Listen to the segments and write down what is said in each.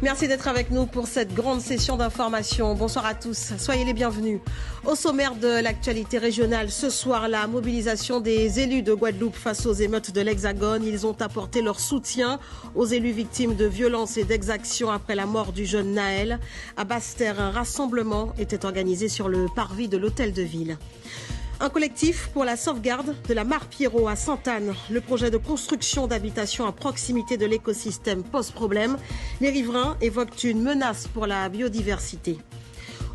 Merci d'être avec nous pour cette grande session d'information. Bonsoir à tous, soyez les bienvenus. Au sommaire de l'actualité régionale, ce soir, la mobilisation des élus de Guadeloupe face aux émeutes de l'Hexagone. Ils ont apporté leur soutien aux élus victimes de violences et d'exactions après la mort du jeune Naël. À Basse-Terre, un rassemblement était organisé sur le parvis de l'hôtel de ville. Un collectif pour la sauvegarde de la mare Pierrot à Sainte-Anne. Le projet de construction d'habitations à proximité de l'écosystème pose problème. Les riverains évoquent une menace pour la biodiversité.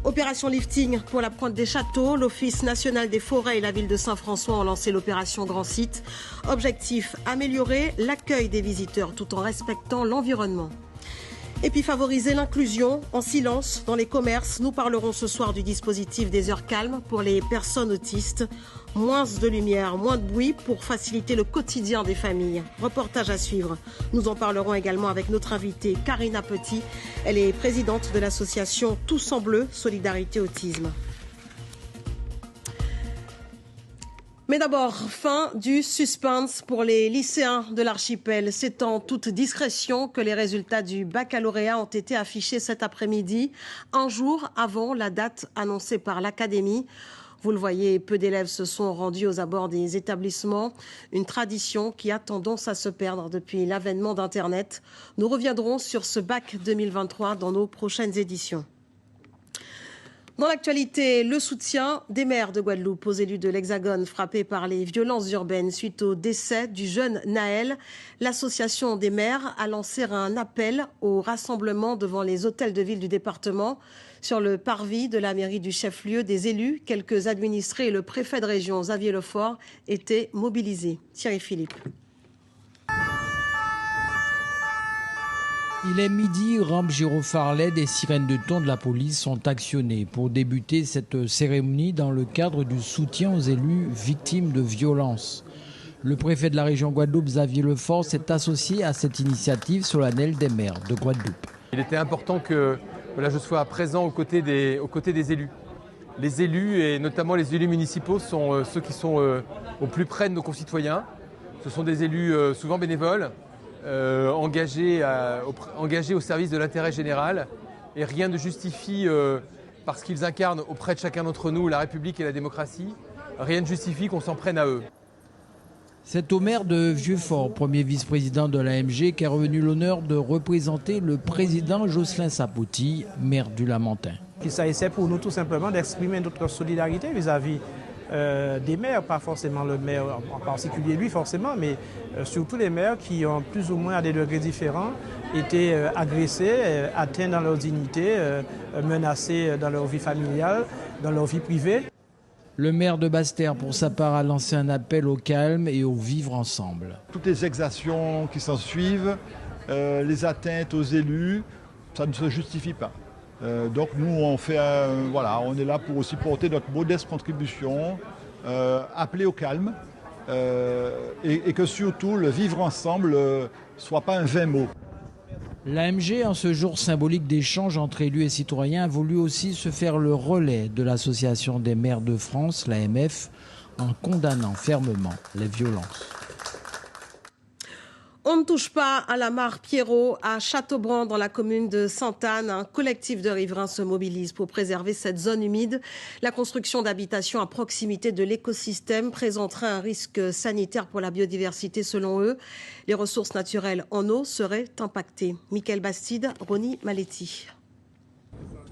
Opération lifting pour la Pointe des Châteaux. L'Office national des forêts et la ville de Saint-François ont lancé l'opération Grand Site. Objectif, améliorer l'accueil des visiteurs tout en respectant l'environnement. Et puis favoriser l'inclusion en silence dans les commerces. Nous parlerons ce soir du dispositif des heures calmes pour les personnes autistes. Moins de lumière, moins de bruit pour faciliter le quotidien des familles. Reportage à suivre. Nous en parlerons également avec notre invitée Karina Petit. Elle est présidente de l'association Tous en Bleu, Solidarité Autisme. Mais d'abord, fin du suspense pour les lycéens de l'archipel. C'est en toute discrétion que les résultats du baccalauréat ont été affichés cet après-midi, un jour avant la date annoncée par l'académie. Vous le voyez, peu d'élèves se sont rendus aux abords des établissements, une tradition qui a tendance à se perdre depuis l'avènement d'Internet. Nous reviendrons sur ce bac 2023 dans nos prochaines éditions. Dans l'actualité, le soutien des maires de Guadeloupe aux élus de l'Hexagone frappés par les violences urbaines suite au décès du jeune Naël. L'association des maires a lancé un appel au rassemblement devant les hôtels de ville du département. Sur le parvis de la mairie du chef-lieu, des élus, quelques administrés et le préfet de région Xavier Lefort étaient mobilisés. Thierry Philippe. Il est midi, rampe gyrophares LED et sirènes de ton de la police sont actionnées pour débuter cette cérémonie dans le cadre du soutien aux élus victimes de violences. Le préfet de la région Guadeloupe, Xavier Lefort, s'est associé à cette initiative solennelle des maires de Guadeloupe. Il était important que je sois présent aux côtés des élus. Les élus, et notamment les élus municipaux, sont ceux qui sont au plus près de nos concitoyens. Ce sont des élus souvent bénévoles, engagés au service de l'intérêt général. Et rien ne justifie, parce qu'ils incarnent auprès de chacun d'entre nous la République et la démocratie, rien ne justifie qu'on s'en prenne à eux. C'est au maire de Vieux-Fort, premier vice-président de l'AMG, qui a revenu l'honneur de représenter le président Jocelyn Sapoti, maire du Lamentin. Il s'agissait pour nous tout simplement d'exprimer notre solidarité vis-à-vis des maires, pas forcément le maire en particulier lui forcément, mais surtout les maires qui ont plus ou moins à des degrés différents été agressés, atteints dans leur dignité, menacés dans leur vie familiale, dans leur vie privée. Le maire de Basse-Terre, pour sa part, a lancé un appel au calme et au vivre ensemble. Toutes les exactions qui s'en suivent, les atteintes aux élus, ça ne se justifie pas. Donc nous, on est là pour aussi porter notre modeste contribution, appeler au calme et que surtout le vivre ensemble ne soit pas un vain mot. L'AMG, en ce jour symbolique d'échange entre élus et citoyens, a voulu aussi se faire le relais de l'Association des maires de France, l'AMF, en condamnant fermement les violences. On ne touche pas à la mare Pierrot à Châteaubrand dans la commune de Sainte-Anne. Un collectif de riverains se mobilise pour préserver cette zone humide. La construction d'habitations à proximité de l'écosystème présenterait un risque sanitaire pour la biodiversité selon eux. Les ressources naturelles en eau seraient impactées. Michael Bastide, Ronnie Maletti.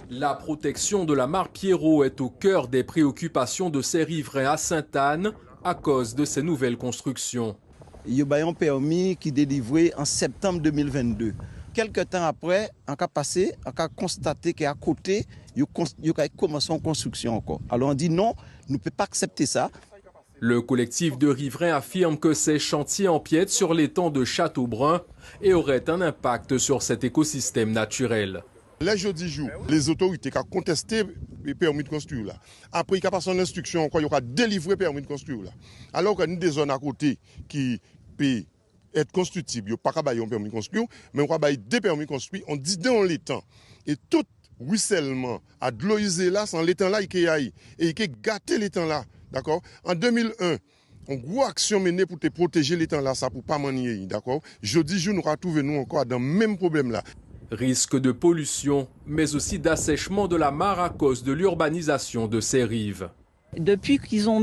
La protection de la mare Pierrot est au cœur des préoccupations de ces riverains à Sainte-Anne à cause de ces nouvelles constructions. Il y a un permis qui est délivré en septembre 2022. Quelques temps après, on a passé, on a constaté qu'à côté, il y a commencé en construction encore. Alors on dit non, nous ne pouvons pas accepter ça. Le collectif de riverains affirme que ces chantiers empiètent sur l'étang de Châteaubrand et auraient un impact sur cet écosystème naturel. Les jeudi jours, les autorités ont contesté le permis de construire là. Après, il y a passé une instruction, il y a délivré le permis de construire là. Alors qu'il y a des zones à côté qui peuvent être constructibles, il n'y a pas qu'à bailler un permis de construire, mais on va bailler des permis de construire, on dit dans l'étang. Et tout ruissellement à de l'eau là, sans l'étang là, il y a et il y a gâté l'étang là. D'accord? En 2001, une grosse action menée pour te protéger l'étang là, ça pour pas manier, d'accord? Jeudi jour, nous retrouvons nous encore dans le même problème là. Risque de pollution, mais aussi d'assèchement de la mare à cause de l'urbanisation de ces rives. Depuis qu'ils ont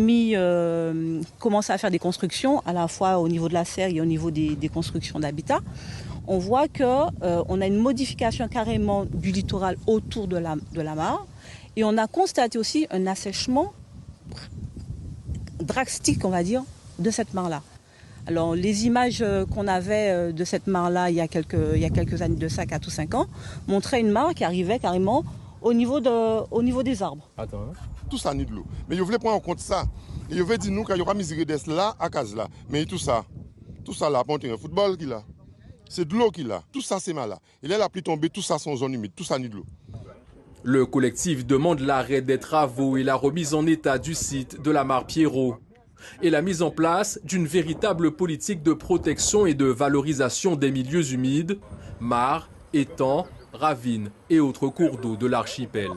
commencé à faire des constructions, à la fois au niveau de la serre et au niveau des constructions d'habitat, on voit qu'on a une modification carrément du littoral autour de la mare. Et on a constaté aussi un assèchement drastique, on va dire, de cette mare-là. Alors, les images qu'on avait de cette mare-là il y a quelques années de ça, 4 ou 5 ans, montraient une mare qui arrivait carrément au niveau des arbres. Attends, tout ça ni de l'eau. Mais je voulais prendre en compte ça. Et je veux dire nous qu'il y aura miséricorde d'est là à case là. Mais tout ça là, pour un football qu'il a. C'est de l'eau qu'il a. Tout ça c'est mal là. Et là la pluie tombée, tout ça c'est en zone humide, tout ça ni de l'eau. Le collectif demande l'arrêt des travaux et la remise en état du site de la mare Pierrot et la mise en place d'une véritable politique de protection et de valorisation des milieux humides, mares, étangs, ravines et autres cours d'eau de l'archipel.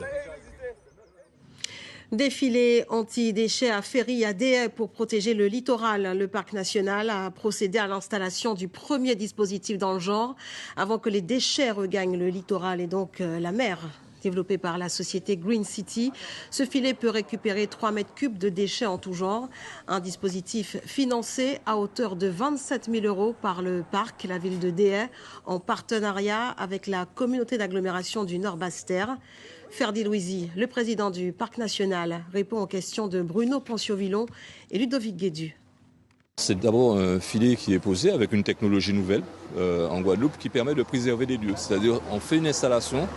Défilé anti-déchets à Ferry à Deshaies pour protéger le littoral. Le parc national a procédé à l'installation du premier dispositif dans le genre avant que les déchets regagnent le littoral et donc la mer. Développé par la société Green City, ce filet peut récupérer 3 mètres cubes de déchets en tout genre. Un dispositif financé à hauteur de 27 000 € par le parc, la ville de Deshaies, en partenariat avec la communauté d'agglomération du Nord-Basse-Terre. Ferdi Louisi, le président du parc national, répond aux questions de Bruno Ponciovillon et Ludovic Guédu. C'est d'abord un filet qui est posé avec une technologie nouvelle en Guadeloupe qui permet de préserver les lieux. C'est-à-dire on fait une installation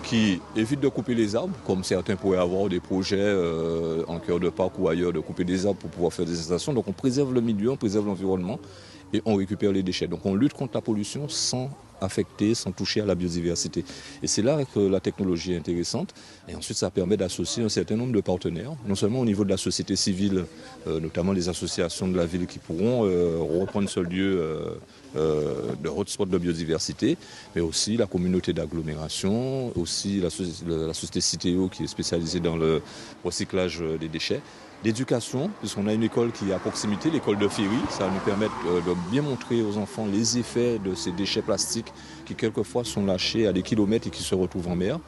qui évite de couper les arbres, comme certains pourraient avoir des projets en cœur de parc ou ailleurs de couper des arbres pour pouvoir faire des installations. Donc on préserve le milieu, on préserve l'environnement et on récupère les déchets. Donc on lutte contre la pollution sans affecter, sans toucher à la biodiversité. Et c'est là que la technologie est intéressante. Et ensuite, ça permet d'associer un certain nombre de partenaires, non seulement au niveau de la société civile, notamment les associations de la ville qui pourront reprendre ce lieu de hotspot de biodiversité, mais aussi la communauté d'agglomération, aussi la société Citeo qui est spécialisée dans le recyclage des déchets. L'éducation, puisqu'on a une école qui est à proximité, l'école de Ferry, ça va nous permettre de bien montrer aux enfants les effets de ces déchets plastiques qui quelquefois sont lâchés à des kilomètres et qui se retrouvent en mer.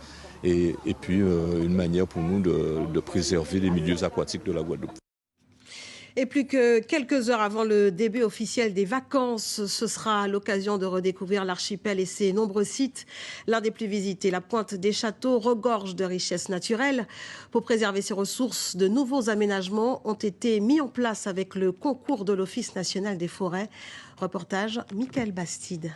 Et puis une manière pour nous de préserver les milieux aquatiques de la Guadeloupe. Et plus que quelques heures avant le début officiel des vacances, ce sera l'occasion de redécouvrir l'archipel et ses nombreux sites. L'un des plus visités, la Pointe des Châteaux, regorge de richesses naturelles. Pour préserver ses ressources, de nouveaux aménagements ont été mis en place avec le concours de l'Office national des forêts. Reportage Michael Bastide.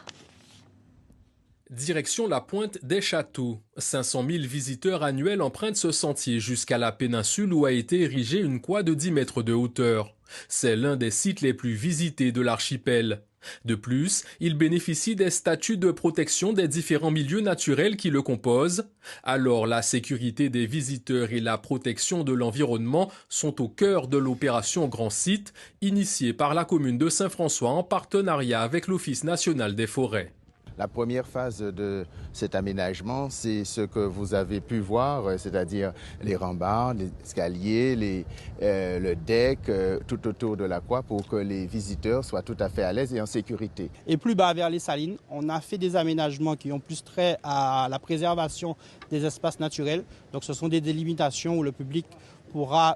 Direction la Pointe des Châteaux. 500 000 visiteurs annuels empruntent ce sentier jusqu'à la péninsule où a été érigée une croix de 10 mètres de hauteur. C'est l'un des sites les plus visités de l'archipel. De plus, il bénéficie des statuts de protection des différents milieux naturels qui le composent. Alors la sécurité des visiteurs et la protection de l'environnement sont au cœur de l'opération Grand Site, initiée par la commune de Saint-François en partenariat avec l'Office national des forêts. La première phase de cet aménagement, c'est ce que vous avez pu voir, c'est-à-dire les rambardes, les escaliers, le deck, tout autour de la croix pour que les visiteurs soient tout à fait à l'aise et en sécurité. Et plus bas vers les salines, on a fait des aménagements qui ont plus trait à la préservation des espaces naturels. Donc ce sont des délimitations où le public pourra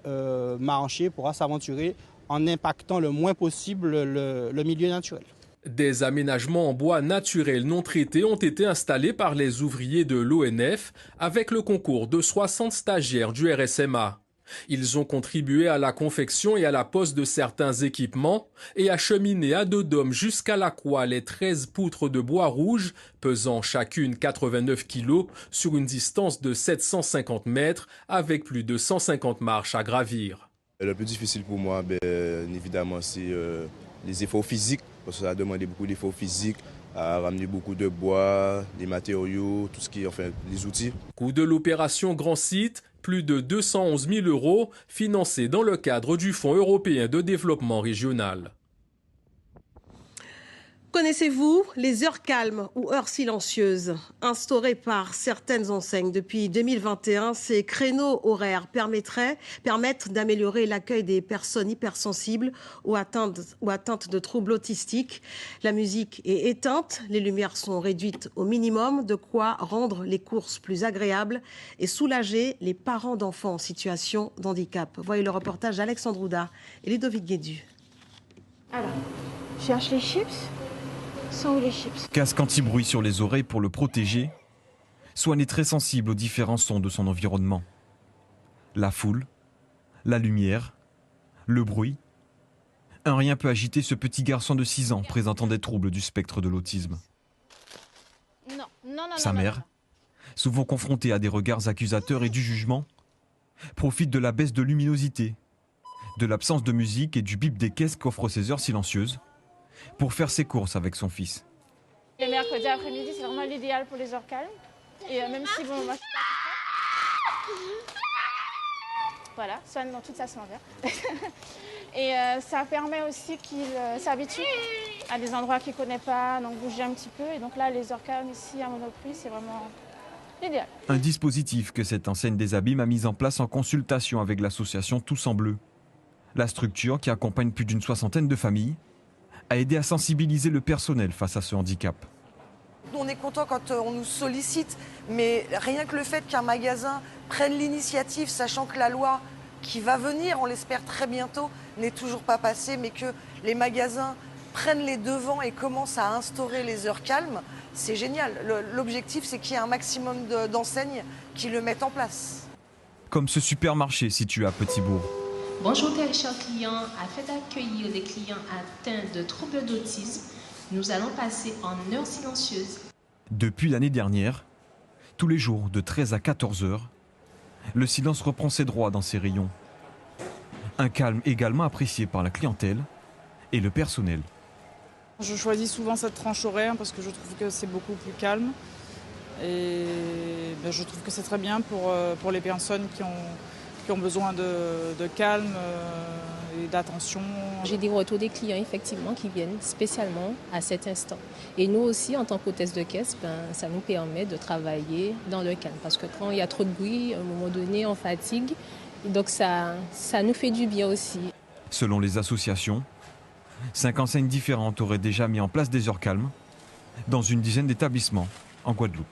marcher, pourra s'aventurer en impactant le moins possible le milieu naturel. Des aménagements en bois naturel non traités ont été installés par les ouvriers de l'ONF avec le concours de 60 stagiaires du RSMA. Ils ont contribué à la confection et à la pose de certains équipements et acheminé à dos d'hommes jusqu'à la croix les 13 poutres de bois rouge, pesant chacune 89 kg sur une distance de 750 mètres avec plus de 150 marches à gravir. Le plus difficile pour moi, évidemment, c'est les efforts physiques, parce que ça a demandé beaucoup d'efforts physiques, à ramener beaucoup de bois, des matériaux, tout ce qui est, enfin, les outils. Coût de l'opération Grand Site, plus de 211 000 €, financés dans le cadre du Fonds européen de développement régional. Connaissez-vous les heures calmes ou heures silencieuses? Instaurées par certaines enseignes depuis 2021, ces créneaux horaires permettent d'améliorer l'accueil des personnes hypersensibles ou atteintes de troubles autistiques. La musique est éteinte, les lumières sont réduites au minimum, de quoi rendre les courses plus agréables et soulager les parents d'enfants en situation de handicap. Voyez le reportage d'Alexandre Ouda et Ludovic Guédu. Alors, je cherche les chips. Sont où les chips? Casque anti-bruit sur les oreilles pour le protéger. Swan est très sensible aux différents sons de son environnement. La foule, la lumière, le bruit. Un rien peut agiter ce petit garçon de 6 ans présentant des troubles du spectre de l'autisme. Sa mère, souvent confrontée à des regards accusateurs et du jugement, profite de la baisse de luminosité, de l'absence de musique et du bip des caisses qu'offrent ces heures silencieuses pour faire ses courses avec son fils. Les mercredis après-midi, c'est vraiment l'idéal pour les heures calmes. Et même si, bon, moi, je suis pas tout le temps. Voilà, Swan dans toute sa splendeur. Et ça permet aussi qu'il s'habitue à des endroits qu'il ne connaît pas, donc bouger un petit peu. Et donc là, les heures calmes ici à Monoprix, c'est vraiment l'idéal. Un dispositif que cette enseigne des Abîmes a mis en place en consultation avec l'association Tous en Bleu. La structure, qui accompagne plus d'une 60aine de familles, a aidé à sensibiliser le personnel face à ce handicap. On est content quand on nous sollicite, mais rien que le fait qu'un magasin prenne l'initiative, sachant que la loi qui va venir, on l'espère très bientôt, n'est toujours pas passée, mais que les magasins prennent les devants et commencent à instaurer les heures calmes, c'est génial. L'objectif, c'est qu'il y ait un maximum d'enseignes qui le mettent en place. Comme ce supermarché situé à Petit-Bourg. Bonjour très chers clients, afin d'accueillir les clients atteints de troubles d'autisme, nous allons passer en heure silencieuse. Depuis l'année dernière, tous les jours de 13 à 14 heures, le silence reprend ses droits dans ces rayons. Un calme également apprécié par la clientèle et le personnel. Je choisis souvent cette tranche horaire parce que je trouve que c'est beaucoup plus calme. Et je trouve que c'est très bien pour les personnes qui ont besoin de calme et d'attention. J'ai des retours des clients effectivement qui viennent spécialement à cet instant. Et nous aussi, en tant qu'hôtesse de caisse, ça nous permet de travailler dans le calme. Parce que quand il y a trop de bruit, à un moment donné, on fatigue. Et donc ça nous fait du bien aussi. Selon les associations, 5 enseignes différentes auraient déjà mis en place des heures calmes dans une dizaine d'établissements en Guadeloupe.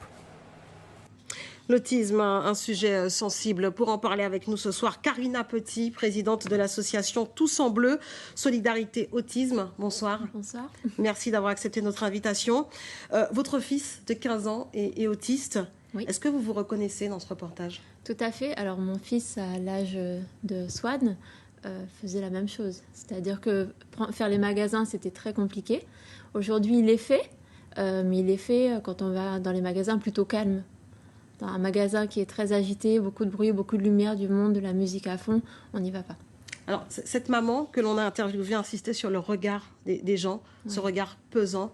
L'autisme, un sujet sensible. Pour en parler avec nous ce soir, Karina Petit, présidente de l'association Tous en Bleu, Solidarité Autisme. Bonsoir. Bonsoir. Merci d'avoir accepté notre invitation. Votre fils de 15 ans est autiste. Oui. Est-ce que vous vous reconnaissez dans ce reportage? Tout à fait. Alors mon fils, à l'âge de Swan, faisait la même chose. C'est-à-dire que faire les magasins, c'était très compliqué. Aujourd'hui, il est fait, mais il est fait quand on va dans les magasins plutôt calmes. Dans un magasin qui est très agité, beaucoup de bruit, beaucoup de lumière, du monde, de la musique à fond, on n'y va pas. Alors, cette maman que l'on a interviewée insistait sur le regard des gens, ce regard pesant.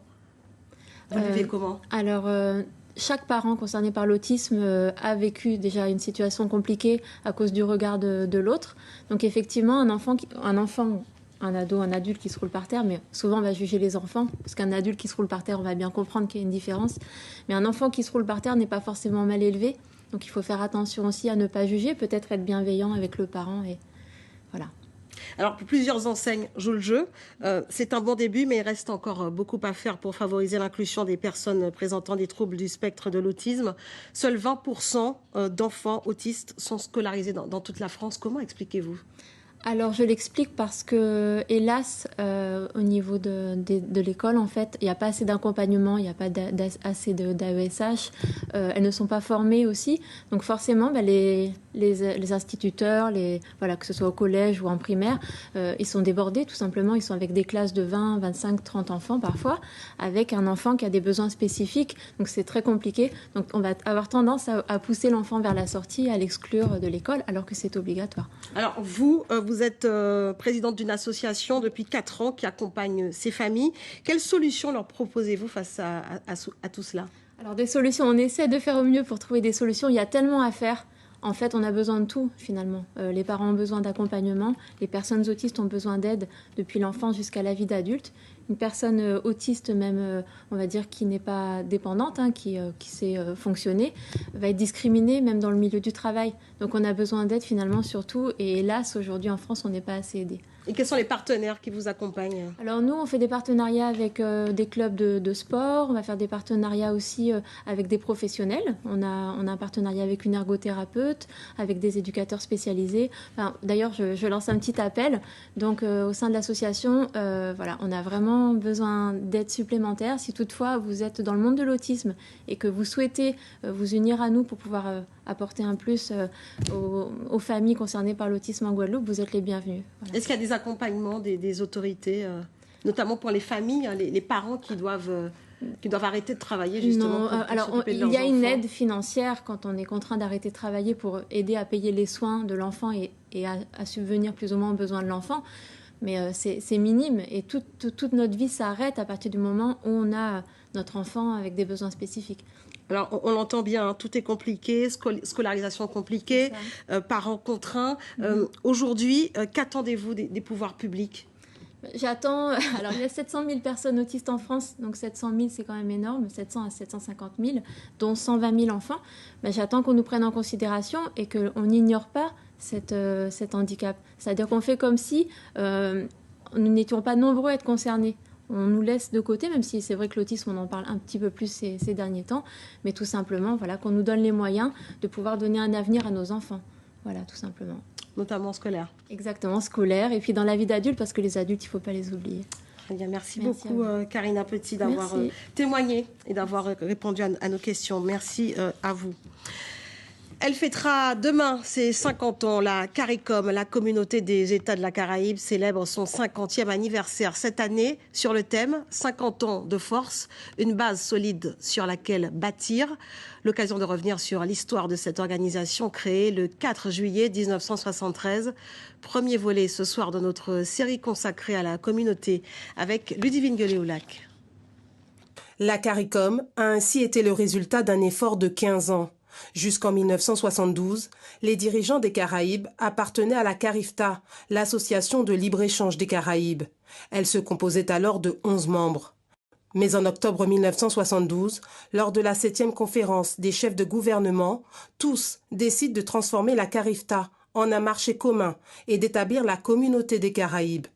Vous le vivez comment? Alors, chaque parent concerné par l'autisme a vécu déjà une situation compliquée à cause du regard de l'autre. Donc effectivement, un ado, un adulte qui se roule par terre, mais souvent on va juger les enfants, parce qu'un adulte qui se roule par terre, on va bien comprendre qu'il y a une différence. Mais un enfant qui se roule par terre n'est pas forcément mal élevé, donc il faut faire attention aussi à ne pas juger, peut-être être bienveillant avec le parent, et voilà. Alors, plusieurs enseignes jouent le jeu. C'est un bon début, mais il reste encore beaucoup à faire pour favoriser l'inclusion des personnes présentant des troubles du spectre de l'autisme. Seuls 20% d'enfants autistes sont scolarisés dans toute la France. Comment expliquez-vous ? Alors, je l'explique parce que, hélas, au niveau de l'école, en fait, il n'y a pas assez d'accompagnement, il n'y a pas assez d'AESH. Elles ne sont pas formées aussi. Donc, forcément, les instituteurs, que ce soit au collège ou en primaire, ils sont débordés, tout simplement. Ils sont avec des classes de 20, 25, 30 enfants parfois, avec un enfant qui a des besoins spécifiques. Donc, c'est très compliqué. Donc, on va avoir tendance à pousser l'enfant vers la sortie, à l'exclure de l'école, alors que c'est obligatoire. Alors, vous êtes présidente d'une association depuis 4 ans qui accompagne ces familles. Quelles solutions leur proposez-vous face à tout cela ? Alors, des solutions, on essaie de faire au mieux pour trouver des solutions. Il y a tellement à faire En fait, on a besoin de tout, finalement. Les parents ont besoin d'accompagnement, les personnes autistes ont besoin d'aide depuis l'enfance jusqu'à la vie d'adulte. Une personne autiste, même, on va dire, qui n'est pas dépendante, qui sait fonctionner, va être discriminée même dans le milieu du travail. Donc on a besoin d'aide finalement surtout. Et hélas, aujourd'hui en France, on n'est pas assez aidé. Et quels sont les partenaires qui vous accompagnent? Alors nous, on fait des partenariats avec des clubs de sport. On va faire des partenariats aussi avec des professionnels. On a un partenariat avec une ergothérapeute, avec des éducateurs spécialisés. Enfin, d'ailleurs, je lance un petit appel. Donc au sein de l'association, voilà, on a vraiment besoin d'aide supplémentaire. Si toutefois vous êtes dans le monde de l'autisme et que vous souhaitez vous unir à nous pour pouvoir apporter un plus aux familles concernées par l'autisme en Guadeloupe, vous êtes les bienvenus. Voilà. Est-ce qu'il y a des accompagnements des autorités, notamment pour les familles, les parents qui doivent arrêter de travailler justement? Non, alors il y a une aide financière quand on est contraint d'arrêter de travailler pour aider à payer les soins de l'enfant et à subvenir plus ou moins aux besoins de l'enfant. Mais c'est minime et toute notre vie s'arrête à partir du moment où on a notre enfant avec des besoins spécifiques. Alors, on l'entend bien, tout est compliqué, scolarisation compliquée, parents contraints. Aujourd'hui, qu'attendez-vous des pouvoirs publics? J'attends... Alors, il y a 700 000 personnes autistes en France, donc 700 000, c'est quand même énorme, 700 à 750 000, dont 120 000 enfants. Mais j'attends qu'on nous prenne en considération et qu'on n'ignore pas cet handicap. C'est-à-dire qu'on fait comme si nous n'étions pas nombreux à être concernés. On nous laisse de côté, même si c'est vrai que l'autisme, on en parle un petit peu plus ces derniers temps, mais tout simplement, voilà, qu'on nous donne les moyens de pouvoir donner un avenir à nos enfants. Voilà, tout simplement. Notamment scolaire. Exactement, scolaire, et puis dans la vie d'adulte, parce que les adultes, il ne faut pas les oublier. Très bien, merci beaucoup, Karina Petit, d'avoir témoigné et d'avoir répondu à nos questions. Merci à vous. Elle fêtera demain ses 50 ans. La CARICOM, la communauté des États de la Caraïbe, célèbre son 50e anniversaire cette année sur le thème 50 ans de force, une base solide sur laquelle bâtir. L'occasion de revenir sur l'histoire de cette organisation créée le 4 juillet 1973. Premier volet ce soir de notre série consacrée à la communauté avec Ludivine Gueulet-Oulac. La CARICOM a ainsi été le résultat d'un effort de 15 ans. Jusqu'en 1972, les dirigeants des Caraïbes appartenaient à la CARIFTA, l'association de libre-échange des Caraïbes. Elle se composait alors de 11 membres. Mais en octobre 1972, lors de la 7e conférence des chefs de gouvernement, tous décident de transformer la CARIFTA en un marché commun et d'établir la communauté des Caraïbes.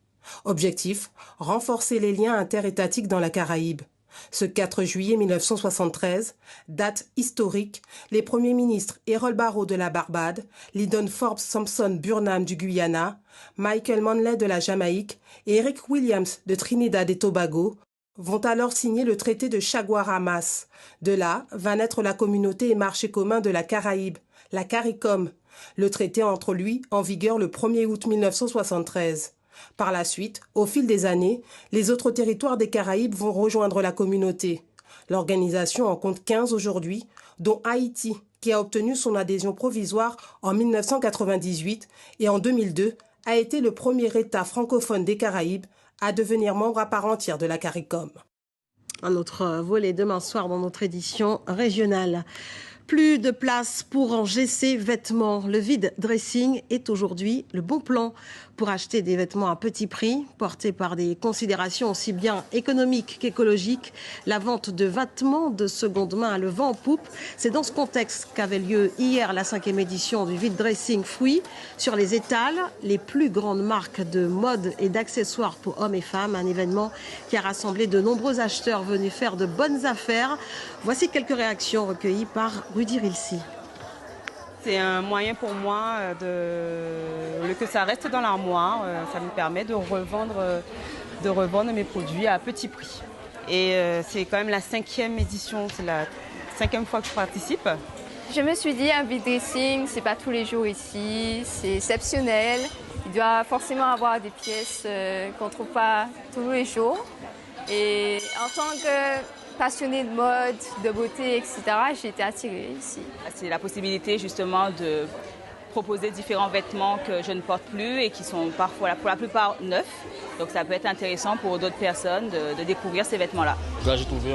Objectif, renforcer les liens interétatiques dans la Caraïbe. Ce 4 juillet 1973, date historique, les premiers ministres Errol Barrow de la Barbade, Lyndon Forbes Thompson Burnham du Guyana, Michael Manley de la Jamaïque et Eric Williams de Trinidad et Tobago vont alors signer le traité de Chaguaramas. De là va naître la communauté et marché commun de la Caraïbe, la CARICOM. Le traité entre lui en vigueur le 1er août 1973. Par la suite, au fil des années, les autres territoires des Caraïbes vont rejoindre la communauté. L'organisation en compte 15 aujourd'hui, dont Haïti, qui a obtenu son adhésion provisoire en 1998 et en 2002 a été le premier État francophone des Caraïbes à devenir membre à part entière de la CARICOM. Un autre volet demain soir dans notre édition régionale. Plus de place pour ranger ses vêtements. Le vide dressing est aujourd'hui le bon plan pour acheter des vêtements à petit prix, portés par des considérations aussi bien économiques qu'écologiques. La vente de vêtements de seconde main a le vent en poupe. C'est dans ce contexte qu'avait lieu hier la 5e édition du vide dressing Fruits. Sur les étals, les plus grandes marques de mode et d'accessoires pour hommes et femmes. Un événement qui a rassemblé de nombreux acheteurs venus faire de bonnes affaires. Voici quelques réactions recueillies par Rudy Rilsi. C'est un moyen pour moi que ça reste dans l'armoire. Ça me permet de revendre mes produits à petit prix. Et c'est quand même la 5e édition, c'est la 5e fois que je participe. Je me suis dit, un vide dressing, c'est pas tous les jours ici, c'est exceptionnel. Il doit forcément avoir des pièces qu'on ne trouve pas tous les jours. Et en tant que passionnée de mode, de beauté, etc., j'ai été attirée ici. C'est la possibilité justement de proposer différents vêtements que je ne porte plus et qui sont parfois, pour la plupart, neufs. Donc ça peut être intéressant pour d'autres personnes de découvrir ces vêtements-là. Là, j'ai trouvé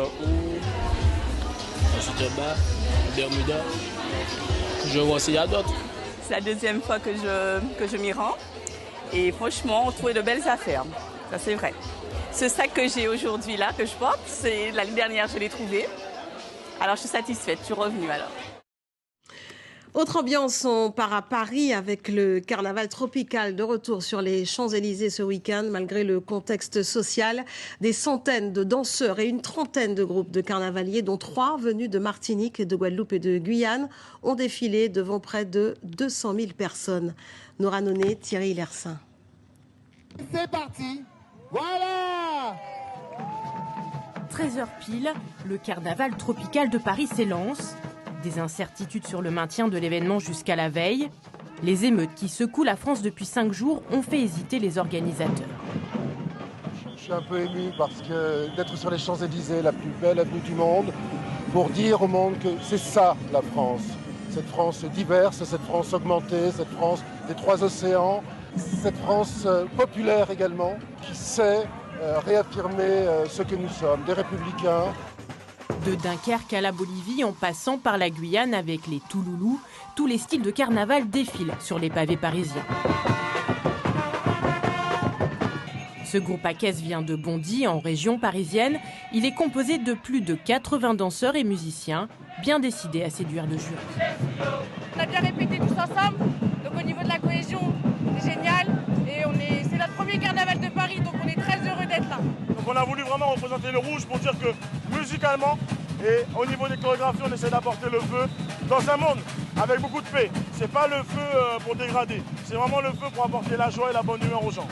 Soutien-Bas, Bermuda. Je vois s'il y a d'autres. C'est la deuxième fois que je m'y rends. Et franchement, on trouvait de belles affaires. Ça, c'est vrai. Ce sac que j'ai aujourd'hui là, que je porte, c'est l'année dernière, je l'ai trouvé. Alors, je suis satisfaite. Je suis revenue alors. Autre ambiance, on part à Paris avec le carnaval tropical de retour sur les Champs-Élysées ce week-end. Malgré le contexte social, des centaines de danseurs et une trentaine de groupes de carnavaliers, dont 3 venus de Martinique, de Guadeloupe et de Guyane, ont défilé devant près de 200 000 personnes. Nora Noné, Thierry Lersin. C'est parti, voilà! 13h pile, le carnaval tropical de Paris s'élance. Des incertitudes sur le maintien de l'événement jusqu'à la veille. Les émeutes qui secouent la France depuis 5 jours ont fait hésiter les organisateurs. Je suis un peu ému parce que d'être sur les Champs-Élysées, la plus belle avenue du monde, pour dire au monde que c'est ça la France. Cette France diverse, cette France augmentée, cette France des 3 océans, cette France populaire également, qui sait réaffirmer ce que nous sommes, des républicains. De Dunkerque à la Bolivie, en passant par la Guyane avec les Touloulous, tous les styles de carnaval défilent sur les pavés parisiens. Ce groupe à caisse vient de Bondy, en région parisienne. Il est composé de plus de 80 danseurs et musiciens, bien décidés à séduire le jury. On a bien répété tous ensemble, donc au niveau de la cohésion, c'est génial. Et c'est notre premier carnaval de Paris, donc on est très heureux d'être là. Donc on a voulu vraiment représenter le rouge pour dire que musicalement et au niveau des chorégraphies, on essaie d'apporter le feu dans un monde avec beaucoup de paix. C'est pas le feu pour dégrader, c'est vraiment le feu pour apporter la joie et la bonne humeur aux gens.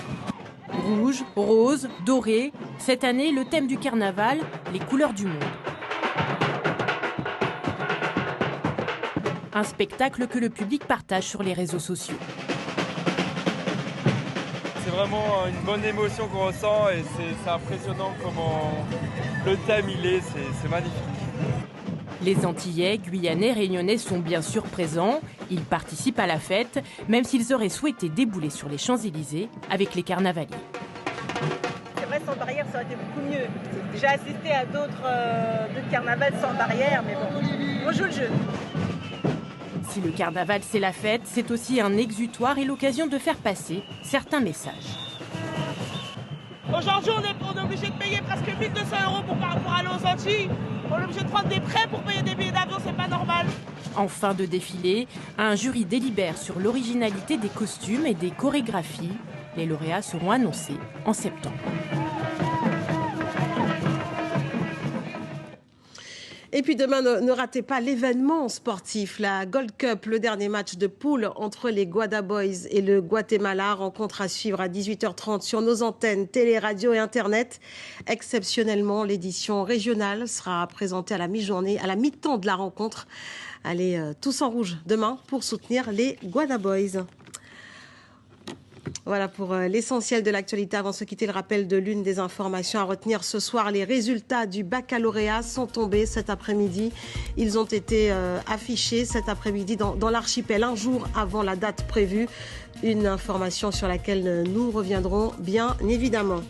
Rouge, rose, doré. Cette année, le thème du carnaval, les couleurs du monde. Un spectacle que le public partage sur les réseaux sociaux. C'est vraiment une bonne émotion qu'on ressent et c'est impressionnant comment le thème il est, c'est magnifique. Les Antillais, Guyanais, Réunionnais sont bien sûr présents. Ils participent à la fête, même s'ils auraient souhaité débouler sur les Champs-Élysées avec les carnavaliers. C'est vrai, sans barrière, ça aurait été beaucoup mieux. J'ai déjà assisté à d'autres carnavals sans barrière, mais bon, on joue le jeu. Si le carnaval c'est la fête, c'est aussi un exutoire et l'occasion de faire passer certains messages. Aujourd'hui, on est obligé de payer presque 1 200 € pour aller aux Antilles. On est obligé de prendre des prêts pour payer des billets d'avion, c'est pas normal. En fin de défilé, un jury délibère sur l'originalité des costumes et des chorégraphies. Les lauréats seront annoncés en septembre. Et puis demain, ne ratez pas l'événement sportif, la Gold Cup, le dernier match de poule entre les Guada Boys et le Guatemala. Rencontre à suivre à 18h30 sur nos antennes, télé, radio et internet. Exceptionnellement, l'édition régionale sera présentée à la mi-journée, à la mi-temps de la rencontre. Allez, tous en rouge demain pour soutenir les Guada Boys. Voilà pour l'essentiel de l'actualité. Avant de se quitter, le rappel de l'une des informations à retenir ce soir. Les résultats du baccalauréat sont tombés cet après-midi. Ils ont été affichés cet après-midi dans l'archipel, un jour avant la date prévue. Une information sur laquelle nous reviendrons bien évidemment.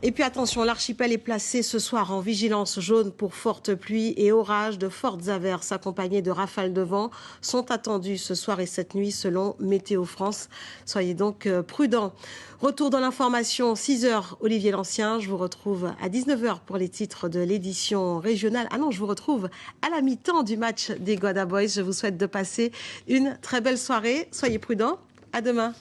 Et puis attention, l'archipel est placé ce soir en vigilance jaune pour fortes pluies et orages. De fortes averses accompagnées de rafales de vent sont attendues ce soir et cette nuit selon Météo France. Soyez donc prudents. Retour dans l'information, 6h, Olivier Lancien. Je vous retrouve à 19h pour les titres de l'édition régionale. Ah non, je vous retrouve à la mi-temps du match des Guada Boys. Je vous souhaite de passer une très belle soirée. Soyez prudents. À demain.